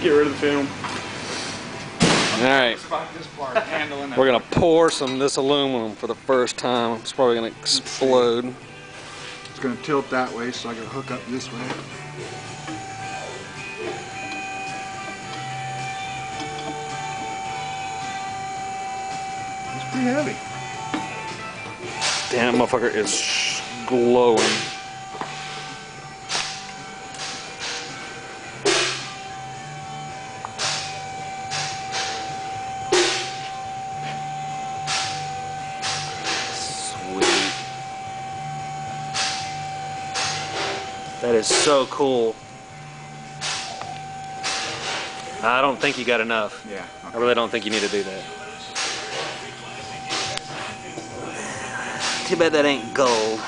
Get rid of the film. Alright, we're going to pour some this aluminum for the first time. It's probably going to explode. It's going to tilt that way so I can hook up this way. It's pretty heavy. Damn, that motherfucker is glowing. Sweet. That is so cool. I don't think you got enough. Yeah. Okay. I really don't think you need to do that. Too bad that ain't gold.